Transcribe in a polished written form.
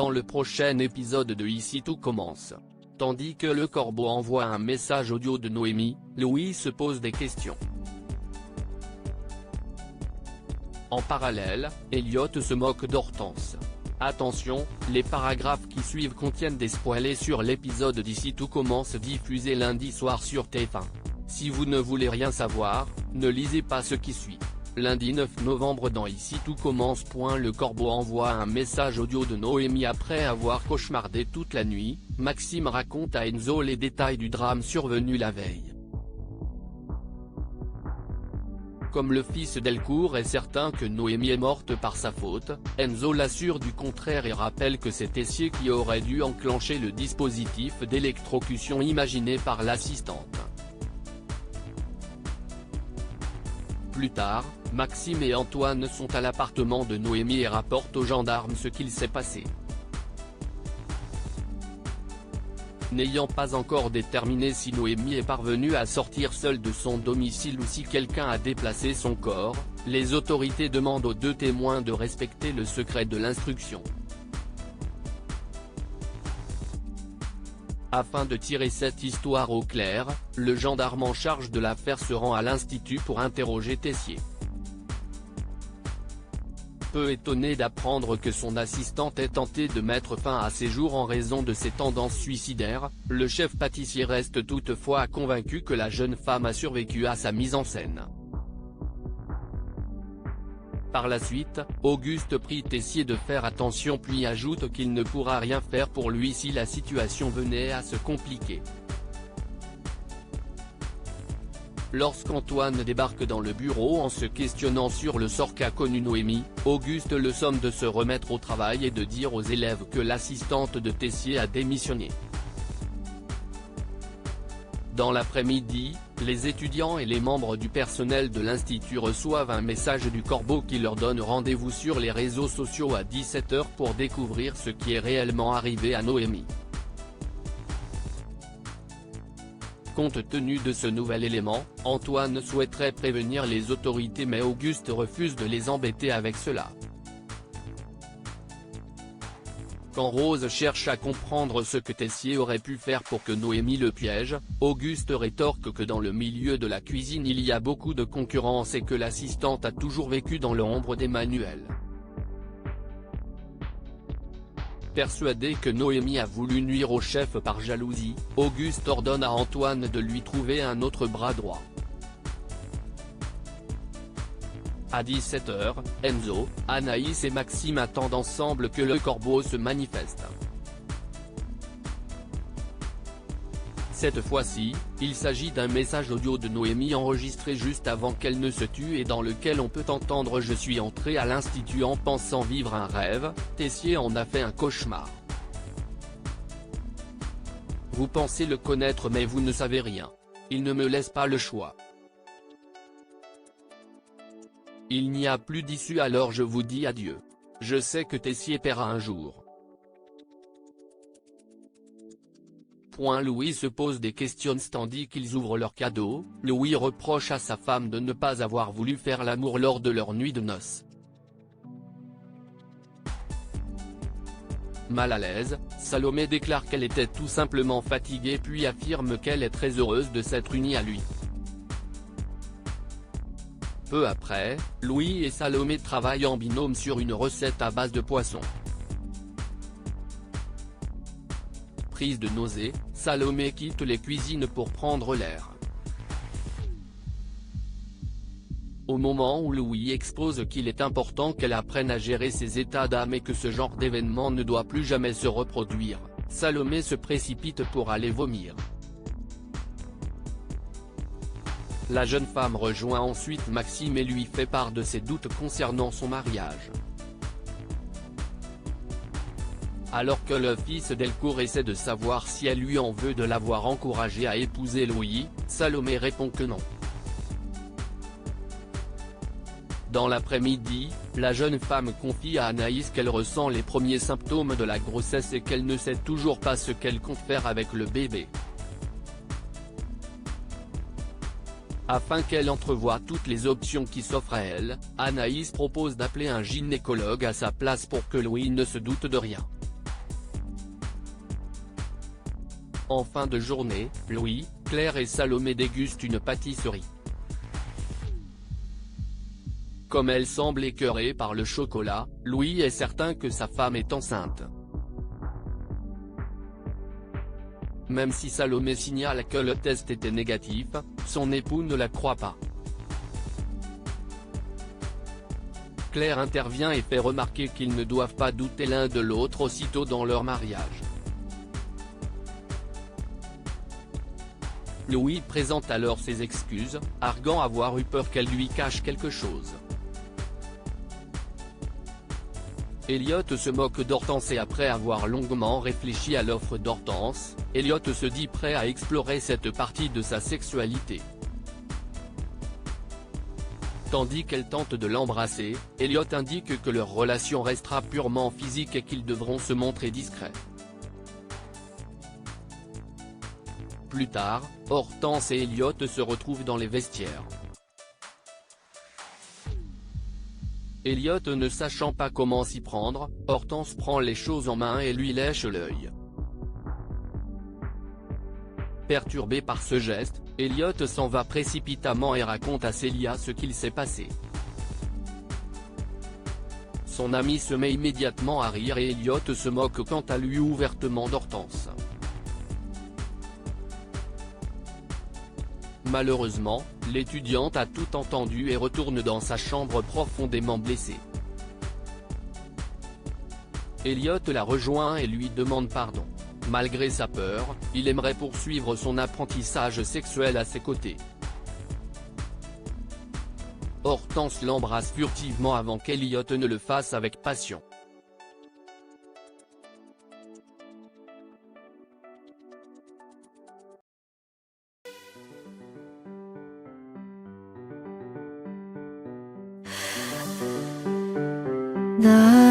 dans le prochain épisode de Ici tout commence. Tandis que le corbeau envoie un message audio de Noémie, Louis se pose des questions. En parallèle, Elliot se moque d'Hortense. Attention, les paragraphes qui suivent contiennent des spoilers sur l'épisode d'Ici tout commence diffusé lundi soir sur TF1. Si vous ne voulez rien savoir, ne lisez pas ce qui suit. Lundi 9 novembre dans Ici tout commence. Le corbeau envoie un message audio de Noémie après avoir cauchemardé toute la nuit. Maxime raconte à Enzo les détails du drame survenu la veille. Comme le fils Delcourt est certain que Noémie est morte par sa faute, Enzo l'assure du contraire et rappelle que c'est Tessier qui aurait dû enclencher le dispositif d'électrocution imaginé par l'assistante. Plus tard, Maxime et Antoine sont à l'appartement de Noémie et rapportent aux gendarmes ce qu'il s'est passé. N'ayant pas encore déterminé si Noémie est parvenue à sortir seule de son domicile ou si quelqu'un a déplacé son corps, les autorités demandent aux deux témoins de respecter le secret de l'instruction. Afin de tirer cette histoire au clair, le gendarme en charge de l'affaire se rend à l'Institut pour interroger Tessier. Peu étonné d'apprendre que son assistante ait tenté de mettre fin à ses jours en raison de ses tendances suicidaires, le chef pâtissier reste toutefois convaincu que la jeune femme a survécu à sa mise en scène. Par la suite, Auguste prie Tessier de faire attention puis ajoute qu'il ne pourra rien faire pour lui si la situation venait à se compliquer. Lorsqu'Antoine débarque dans le bureau en se questionnant sur le sort qu'a connu Noémie, Auguste le somme de se remettre au travail et de dire aux élèves que l'assistante de Tessier a démissionné. Dans l'après-midi, les étudiants et les membres du personnel de l'Institut reçoivent un message du corbeau qui leur donne rendez-vous sur les réseaux sociaux à 17 h pour découvrir ce qui est réellement arrivé à Noémie. Compte tenu de ce nouvel élément, Antoine souhaiterait prévenir les autorités mais Auguste refuse de les embêter avec cela. Quand Rose cherche à comprendre ce que Tessier aurait pu faire pour que Noémie le piège, Auguste rétorque que dans le milieu de la cuisine il y a beaucoup de concurrence et que l'assistante a toujours vécu dans l'ombre d'Emmanuel. Persuadé que Noémie a voulu nuire au chef par jalousie, Auguste ordonne à Antoine de lui trouver un autre bras droit. À 17 h, Enzo, Anaïs et Maxime attendent ensemble que le corbeau se manifeste. Cette fois-ci, il s'agit d'un message audio de Noémie enregistré juste avant qu'elle ne se tue et dans lequel on peut entendre « Je suis entré à l'Institut en pensant vivre un rêve, Tessier en a fait un cauchemar. Vous pensez le connaître mais vous ne savez rien. Il ne me laisse pas le choix. Il n'y a plus d'issue alors je vous dis adieu. Je sais que Tessier paiera un jour. » Louis se pose des questions tandis qu'ils ouvrent leur cadeau. Louis reproche à sa femme de ne pas avoir voulu faire l'amour lors de leur nuit de noces. Mal à l'aise, Salomé déclare qu'elle était tout simplement fatiguée puis affirme qu'elle est très heureuse de s'être unie à lui. Peu après, Louis et Salomé travaillent en binôme sur une recette à base de poisson. Prise de nausée, Salomé quitte les cuisines pour prendre l'air. Au moment où Louis expose qu'il est important qu'elle apprenne à gérer ses états d'âme et que ce genre d'événement ne doit plus jamais se reproduire, Salomé se précipite pour aller vomir. La jeune femme rejoint ensuite Maxime et lui fait part de ses doutes concernant son mariage. Alors que le fils Delcourt essaie de savoir si elle lui en veut de l'avoir encouragé à épouser Louis, Salomé répond que non. Dans l'après-midi, la jeune femme confie à Anaïs qu'elle ressent les premiers symptômes de la grossesse et qu'elle ne sait toujours pas ce qu'elle compte faire avec le bébé. Afin qu'elle entrevoie toutes les options qui s'offrent à elle, Anaïs propose d'appeler un gynécologue à sa place pour que Louis ne se doute de rien. En fin de journée, Louis, Claire et Salomé dégustent une pâtisserie. Comme elle semble écœurée par le chocolat, Louis est certain que sa femme est enceinte. Même si Salomé signale que le test était négatif, son époux ne la croit pas. Claire intervient et fait remarquer qu'ils ne doivent pas douter l'un de l'autre aussitôt dans leur mariage. Louis présente alors ses excuses, arguant avoir eu peur qu'elle lui cache quelque chose. Elliot se moque d'Hortense et après avoir longuement réfléchi à l'offre d'Hortense, Elliot se dit prêt à explorer cette partie de sa sexualité. Tandis qu'elle tente de l'embrasser, Elliot indique que leur relation restera purement physique et qu'ils devront se montrer discrets. Plus tard, Hortense et Elliot se retrouvent dans les vestiaires. Elliot ne sachant pas comment s'y prendre, Hortense prend les choses en main et lui lèche l'œil. Perturbé par ce geste, Elliot s'en va précipitamment et raconte à Célia ce qu'il s'est passé. Son ami se met immédiatement à rire et Elliot se moque quant à lui ouvertement d'Hortense. Malheureusement, l'étudiante a tout entendu et retourne dans sa chambre profondément blessée. Elliot la rejoint et lui demande pardon. Malgré sa peur, il aimerait poursuivre son apprentissage sexuel à ses côtés. Hortense l'embrasse furtivement avant qu'Elliot ne le fasse avec passion. 나